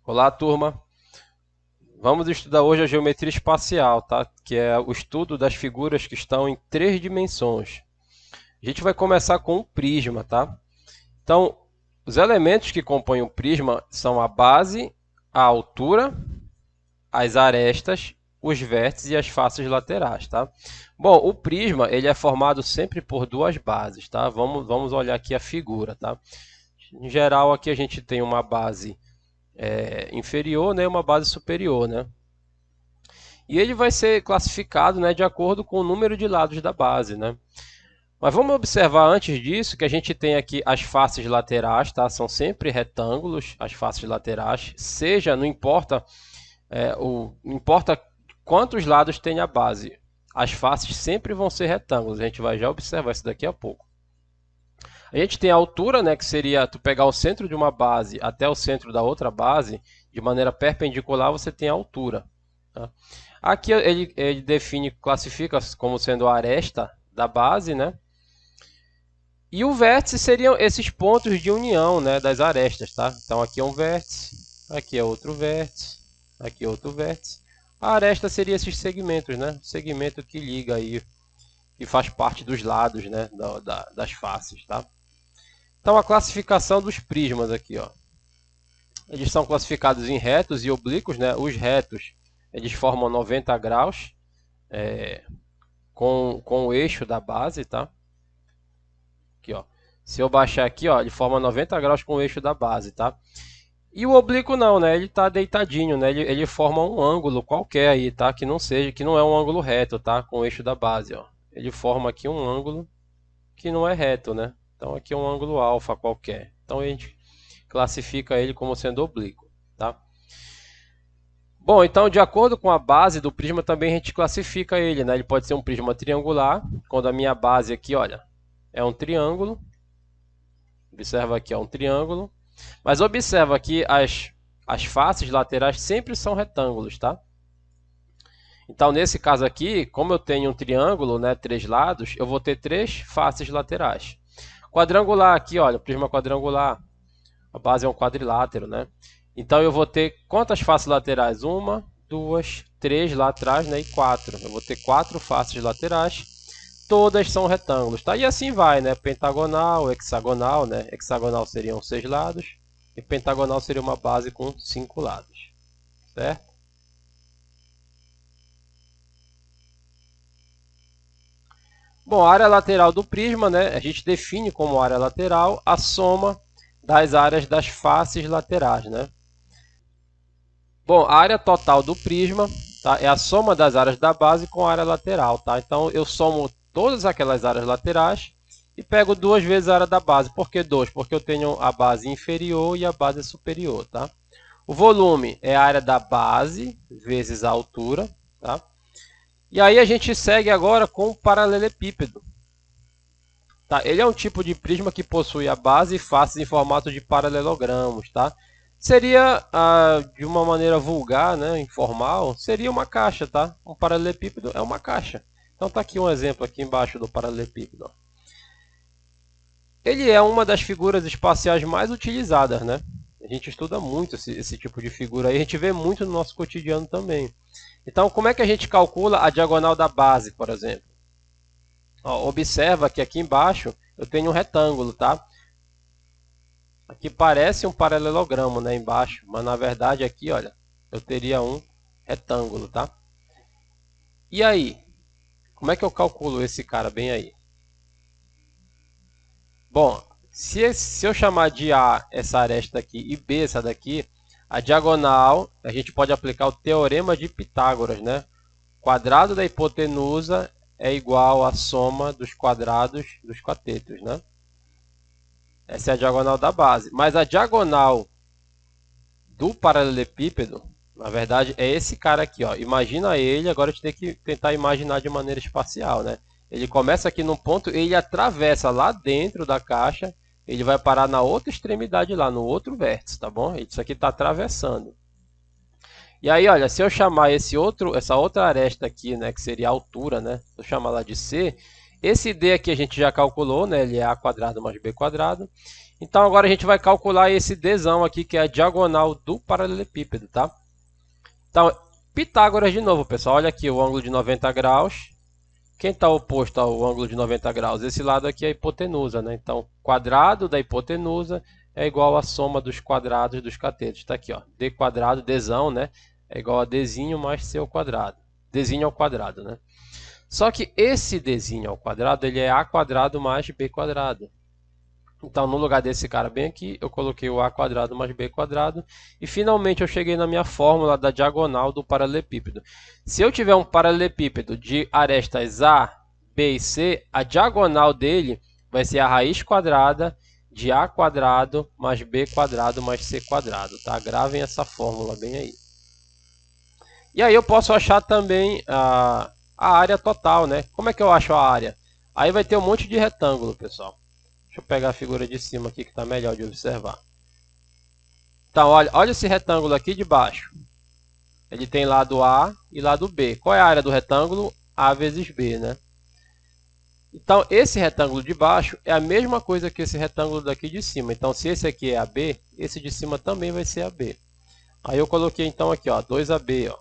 Olá, turma. Vamos estudar hoje a geometria espacial, tá? Que é o estudo das figuras que estão em três dimensões. A gente vai começar com um prisma, tá? Então, os elementos que compõem o prisma são a base, a altura, as arestas, os vértices e as faces laterais, tá? Bom, o prisma ele é formado sempre por duas bases, tá? Vamos olhar aqui a figura, tá? Em geral, aqui a gente tem uma base inferior, né, e uma base superior, né? E ele vai ser classificado, né, de acordo com o número de lados da base, né? Mas vamos observar antes disso que a gente tem aqui as faces laterais, tá? São sempre retângulos, as faces laterais, seja, não importa, não importa quantos lados tem a base, as faces sempre vão ser retângulos. A gente vai já observar isso daqui a pouco. A gente tem a altura, né, que seria tu pegar o centro de uma base até o centro da outra base, de maneira perpendicular você tem a altura, tá? Aqui ele define, classifica como sendo a aresta da base, né? E o vértice seriam esses pontos de união, né, das arestas, tá? Então aqui é um vértice, aqui é outro vértice, aqui é outro vértice. A aresta seria esses segmentos, né? O segmento que liga aí, que faz parte dos lados, né, das faces, tá? Então a classificação dos prismas aqui, ó. Eles são classificados em retos e oblíquos, né? Os retos eles formam 90 graus com o eixo da base, tá? Aqui, ó. Se eu baixar aqui, ó, ele forma 90 graus com o eixo da base, tá? E o oblíquo não, né? Ele está deitadinho, né? Ele forma um ângulo qualquer aí, tá? Que não é um ângulo reto, tá? Com o eixo da base, ó. Ele forma aqui um ângulo que não é reto, né? Então aqui é um ângulo alfa qualquer. Então a gente classifica ele como sendo oblíquo, tá? Bom, então de acordo com a base do prisma também a gente classifica ele, né? Ele pode ser um prisma triangular, quando a minha base aqui, olha, é um triângulo. Observa aqui, é um triângulo. Mas observa que as faces laterais sempre são retângulos, tá? Então nesse caso aqui, como eu tenho um triângulo, né, três lados, eu vou ter três faces laterais. Quadrangular aqui, olha, prisma quadrangular. A base é um quadrilátero, né? Então eu vou ter quantas faces laterais? Uma, duas, três lá atrás, né? E quatro. Eu vou ter quatro faces laterais. Todas são retângulos, tá? E assim vai, né? Pentagonal, hexagonal, né? Hexagonal seriam 6 lados. E pentagonal seria uma base com 5 lados. Certo? Bom, a área lateral do prisma, né? A gente define como área lateral a soma das áreas das faces laterais, né? Bom, a área total do prisma, tá, é a soma das áreas da base com a área lateral, tá? Então eu somo todas aquelas áreas laterais e pego duas vezes a área da base. Por que dois? Porque eu tenho a base inferior e a base superior, tá? O volume é a área da base vezes a altura, tá? E aí a gente segue agora com o paralelepípedo. Tá? Ele é um tipo de prisma que possui a base e faces em formato de paralelogramos, tá? Seria, de uma maneira vulgar, né, informal, seria uma caixa, tá? Um paralelepípedo é uma caixa. Então tá aqui um exemplo aqui embaixo do paralelepípedo, ó. Ele é uma das figuras espaciais mais utilizadas, né? A gente estuda muito esse tipo de figura aí, a gente vê muito no nosso cotidiano também. Então, como é que a gente calcula a diagonal da base, por exemplo? Ó, observa que aqui embaixo eu tenho um retângulo, tá? Aqui parece um paralelogramo, né, embaixo, mas na verdade aqui, olha, eu teria um retângulo, tá? E aí, como é que eu calculo esse cara bem aí? Bom, se eu chamar de A essa aresta aqui e B essa daqui, a diagonal, a gente pode aplicar o teorema de Pitágoras, né? Quadrado da hipotenusa é igual à soma dos quadrados dos catetos, né? Essa é a diagonal da base. Mas a diagonal do paralelepípedo, na verdade, é esse cara aqui, ó. Imagina ele, agora a gente tem que tentar imaginar de maneira espacial, né? Ele começa aqui num ponto, ele atravessa lá dentro da caixa, ele vai parar na outra extremidade lá, no outro vértice, tá bom? Isso aqui está atravessando. E aí, olha, se eu chamar essa outra aresta aqui, né, que seria a altura, né? Se eu chamar ela de C, esse D aqui a gente já calculou, né? Ele é A² mais B². Então agora a gente vai calcular esse Dzão aqui, que é a diagonal do paralelepípedo, tá? Então, Pitágoras de novo, pessoal. Olha aqui o ângulo de 90 graus. Quem está oposto ao ângulo de 90 graus? Esse lado aqui é a hipotenusa, né? Então, quadrado da hipotenusa é igual à soma dos quadrados dos catetos. Está aqui, ó. D quadrado, Dzão, né? É igual a Dzinho mais C ao quadrado. Dzinho ao quadrado, né? Só que esse Dzinho ao quadrado, ele é A quadrado mais B quadrado. Então, no lugar desse cara bem aqui, eu coloquei o A quadrado mais B quadrado. E finalmente eu cheguei na minha fórmula da diagonal do paralelepípedo. Se eu tiver um paralelepípedo de arestas A, B e C, a diagonal dele vai ser a raiz quadrada de A quadrado mais B quadrado mais C quadrado. Tá? Gravem essa fórmula bem aí. E aí eu posso achar também a área total, né? Como é que eu acho a área? Aí vai ter um monte de retângulo, pessoal. Deixa eu pegar a figura de cima aqui que está melhor de observar. Então, olha esse retângulo aqui de baixo. Ele tem lado A e lado B. Qual é a área do retângulo? A vezes B, né? Então, esse retângulo de baixo é a mesma coisa que esse retângulo daqui de cima. Então, se esse aqui é AB, esse de cima também vai ser AB. Aí eu coloquei então aqui, ó, 2AB, ó.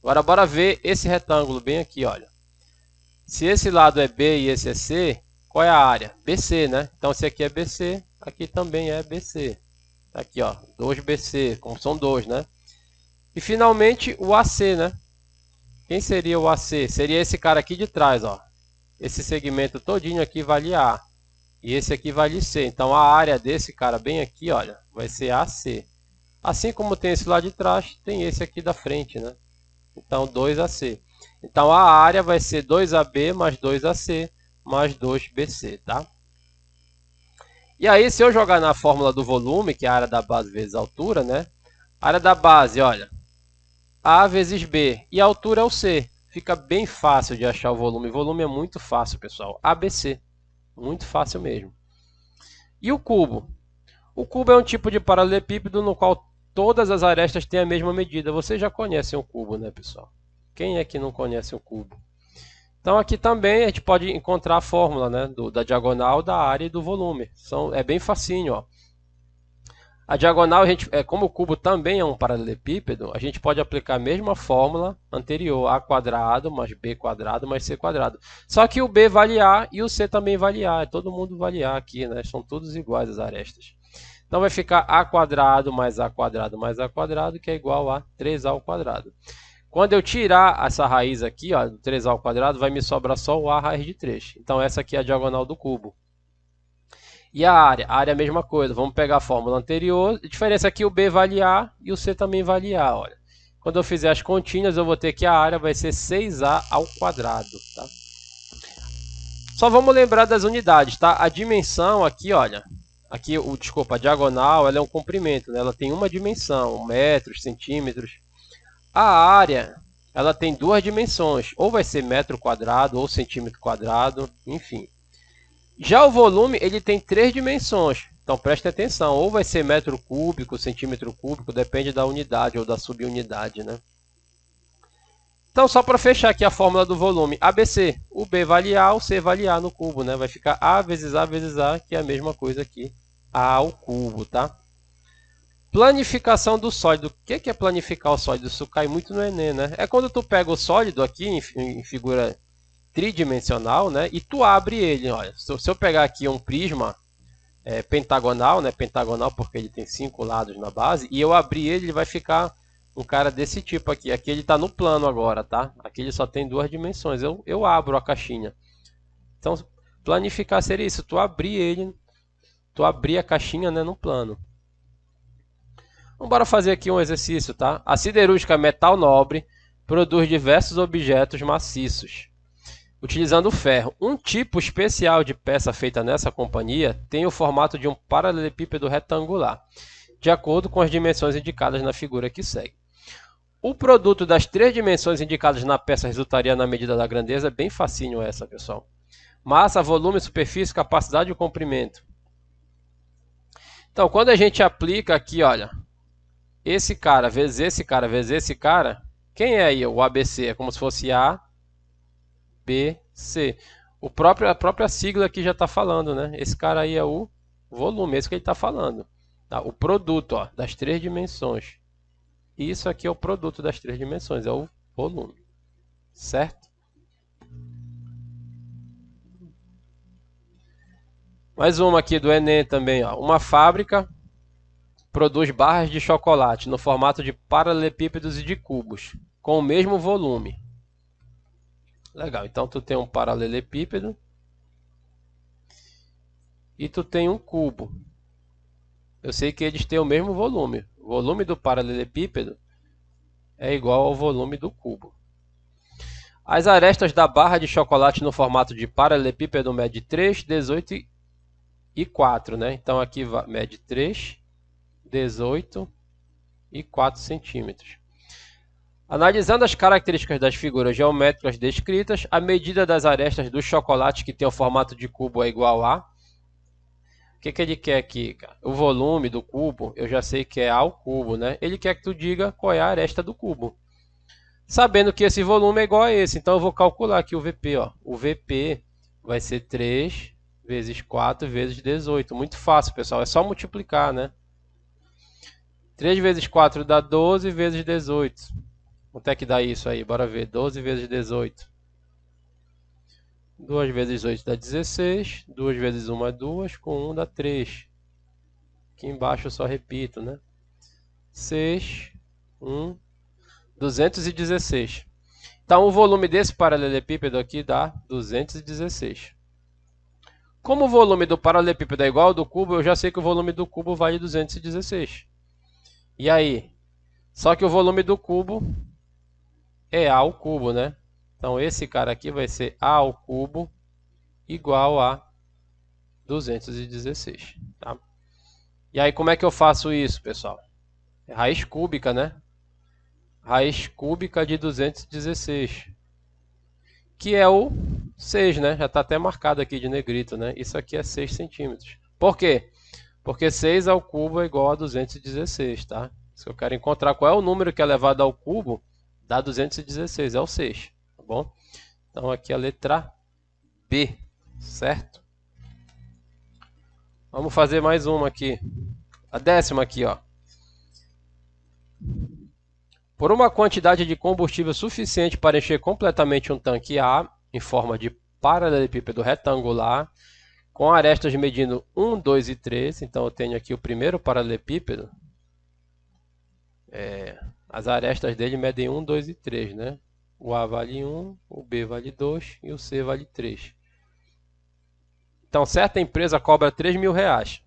Agora, bora ver esse retângulo bem aqui, olha. Se esse lado é B e esse é C, qual é a área? BC, né? Então, se aqui é BC, aqui também é BC. Aqui, ó, 2BC, como são dois, né? E, finalmente, o AC, né? Quem seria o AC? Seria esse cara aqui de trás, ó. Esse segmento todinho aqui vale A. E esse aqui vale C. Então, a área desse cara bem aqui, olha, vai ser AC. Assim como tem esse lá de trás, tem esse aqui da frente, né? Então, 2AC. Então, a área vai ser 2AB mais 2AC mais 2BC, tá? E aí, se eu jogar na fórmula do volume, que é a área da base vezes a altura, né? A área da base, olha, A vezes B. E a altura é o C. Fica bem fácil de achar o volume. O volume é muito fácil, pessoal. ABC. Muito fácil mesmo. E o cubo? O cubo é um tipo de paralelepípedo no qual todas as arestas têm a mesma medida. Vocês já conhecem o cubo, né, pessoal? Quem é que não conhece o cubo? Então, aqui também a gente pode encontrar a fórmula, né, da diagonal, da área e do volume. É bem facinho, ó. A diagonal, como o cubo também é um paralelepípedo, a gente pode aplicar a mesma fórmula anterior, A quadrado mais B quadrado mais C quadrado. Só que o B vale A e o C também vale A. Todo mundo vale A aqui, né? São todos iguais as arestas. Então vai ficar A quadrado mais A quadrado mais A quadrado, que é igual a 3A ao quadrado. Quando eu tirar essa raiz aqui, ó, do 3A ao quadrado, vai me sobrar só o A raiz de 3. Então essa aqui é a diagonal do cubo. E a área? A área é a mesma coisa. Vamos pegar a fórmula anterior. A diferença é que o B vale A e o C também vale A. Olha. Quando eu fizer as continhas, eu vou ter que a área vai ser 6A ao quadrado. Tá? Só vamos lembrar das unidades. Tá? A dimensão aqui, olha. Aqui, desculpa, a diagonal ela é um comprimento. Né? Ela tem uma dimensão, metros, centímetros. A área ela tem duas dimensões. Ou vai ser metro quadrado ou centímetro quadrado. Enfim. Já o volume ele tem três dimensões, então preste atenção, ou vai ser metro cúbico, centímetro cúbico, depende da unidade ou da subunidade, né? Então, só para fechar aqui a fórmula do volume, ABC, o B vale A, o C vale A no cubo, né? Vai ficar A vezes A vezes A, que é a mesma coisa aqui, A ao cubo, tá? Planificação do sólido. O que é planificar o sólido? Isso cai muito no Enem, né? É quando tu pega o sólido aqui em figura tridimensional, né? E tu abre ele, olha. Se eu pegar aqui um prisma pentagonal, né? Pentagonal porque ele tem 5 lados na base, e eu abrir ele, ele vai ficar um cara desse tipo aqui. Aqui ele está no plano agora, tá? Aqui ele só tem duas dimensões. Eu abro a caixinha. Então, planificar seria isso. Tu abrir a caixinha, né, no plano. Vamos bora fazer aqui um exercício, tá? A siderúrgica metal nobre produz diversos objetos maciços utilizando ferro. Um tipo especial de peça feita nessa companhia tem o formato de um paralelepípedo retangular, de acordo com as dimensões indicadas na figura que segue. O produto das três dimensões indicadas na peça resultaria na medida da grandeza, bem facinho essa, pessoal. Massa, volume, superfície, capacidade e comprimento. Então, quando a gente aplica aqui, olha, esse cara vezes esse cara vezes esse cara, quem é aí o ABC? É como se fosse A, B, C. A própria sigla aqui já está falando, né? Esse cara aí é o volume, é isso que ele está falando. Tá? O produto, ó, das 3 dimensões. Isso aqui é o produto das 3 dimensões, é o volume. Certo? Mais uma aqui do Enem também. Ó. Uma fábrica produz barras de chocolate no formato de paralelepípedos e de cubos, com o mesmo volume. Legal, então tu tem um paralelepípedo e tu tem um cubo. Eu sei que eles têm o mesmo volume. O volume do paralelepípedo é igual ao volume do cubo. As arestas da barra de chocolate no formato de paralelepípedo mede 3, 18 e 4, né? Então aqui mede 3, 18 e 4 centímetros. Analisando as características das figuras geométricas descritas, a medida das arestas do chocolate que tem o formato de cubo é igual a... O que ele quer aqui, cara? O volume do cubo, eu já sei que é A ao cubo, né? Ele quer que tu diga qual é a aresta do cubo. Sabendo que esse volume é igual a esse, então eu vou calcular aqui o VP. Ó. O VP vai ser 3 vezes 4 vezes 18. Muito fácil, pessoal. É só multiplicar, né? 3 vezes 4 dá 12 vezes 18. Quanto é que dá isso aí? Bora ver. 12 vezes 18. 2 vezes 8 dá 16. 2 vezes 1 é 2. Com 1 dá 3. Aqui embaixo eu só repito, né? 6, 1, 216. Então o volume desse paralelepípedo aqui dá 216. Como o volume do paralelepípedo é igual ao do cubo, eu já sei que o volume do cubo vale 216. E aí? Só que o volume do cubo é A ao cubo, né? Então esse cara aqui vai ser A ao cubo igual a 216. Tá? E aí como é que eu faço isso, pessoal? É raiz cúbica, né? Raiz cúbica de 216. Que é o 6, né? Já está até marcado aqui de negrito, né? Isso aqui é 6 centímetros. Por quê? Porque 6 ao cubo é igual a 216, tá? Se eu quero encontrar qual é o número que é elevado ao cubo, dá 216, é o 6, tá bom? Então aqui é a letra B, certo? Vamos fazer mais uma aqui. A 10ª aqui, ó. Por uma quantidade de combustível suficiente para encher completamente um tanque A, em forma de paralelepípedo retangular, com arestas medindo 1, 2 e 3, então eu tenho aqui o primeiro paralelepípedo, as arestas dele medem 1, 2 e 3, né? O A vale 1, o B vale 2 e o C vale 3. Então, certa empresa cobra R$3.000.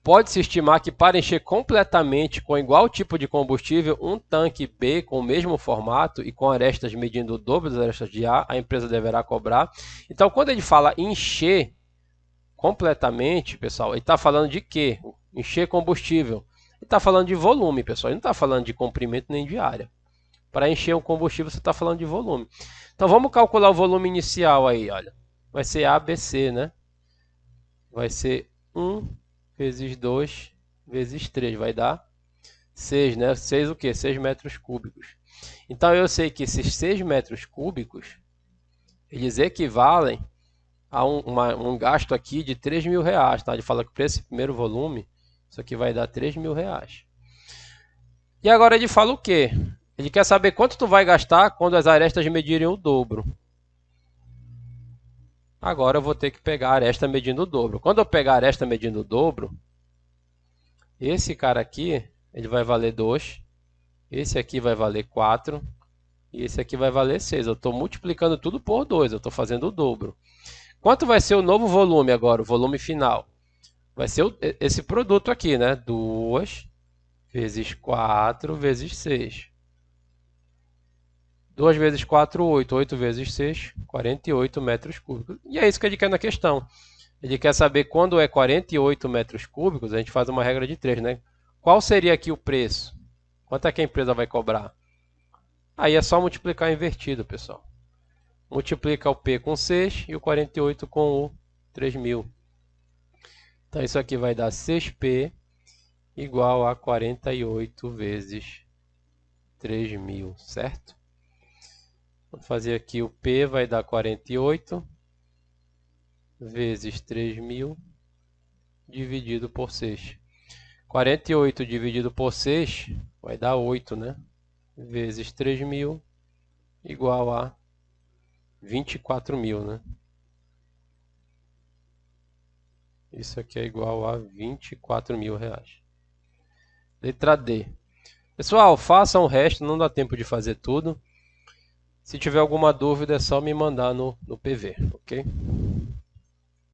Pode-se estimar que para encher completamente com igual tipo de combustível um tanque B com o mesmo formato e com arestas medindo o dobro das arestas de A empresa deverá cobrar. Então, quando ele fala encher completamente, pessoal, ele está falando de quê? Encher combustível. Ele está falando de volume, pessoal. Ele não está falando de comprimento nem de área. Para encher o combustível, você está falando de volume. Então, vamos calcular o volume inicial aí, olha. Vai ser ABC, né? Vai ser 1 vezes 2 vezes 3. Vai dar 6, né? 6 o quê? 6 metros cúbicos. Então, eu sei que esses 6 metros cúbicos, eles equivalem a um gasto aqui de R$3.000, tá? Ele fala que para esse primeiro volume, isso aqui vai dar R$3.000. E agora ele fala o quê? Ele quer saber quanto tu vai gastar quando as arestas medirem o dobro. Agora eu vou ter que pegar a aresta medindo o dobro. Quando eu pegar a aresta medindo o dobro, esse cara aqui, ele vai valer 2, esse aqui vai valer 4 e esse aqui vai valer 6. Eu estou multiplicando tudo por 2, eu estou fazendo o dobro. Quanto vai ser o novo volume agora, o volume final? Vai ser esse produto aqui, né? 2 vezes 4 vezes 6. 2 vezes 4, 8. 8 vezes 6, 48 metros cúbicos. E é isso que ele quer na questão. Ele quer saber quando é 48 metros cúbicos, a gente faz uma regra de 3, né? Qual seria aqui o preço? Quanto é que a empresa vai cobrar? Aí é só multiplicar invertido, pessoal. Multiplica o P com 6 e o 48 com o 3.000. Então isso aqui vai dar 6P igual a 48 vezes 3.000, certo? Vou fazer aqui o P vai dar 48 vezes 3.000 dividido por 6. 48 dividido por 6 vai dar 8, né? Vezes 3.000 igual a 24.000, né? Isso aqui é igual a 24.000 reais. Letra D. Pessoal, façam o resto, não dá tempo de fazer tudo. Se tiver alguma dúvida é só me mandar no PV, ok?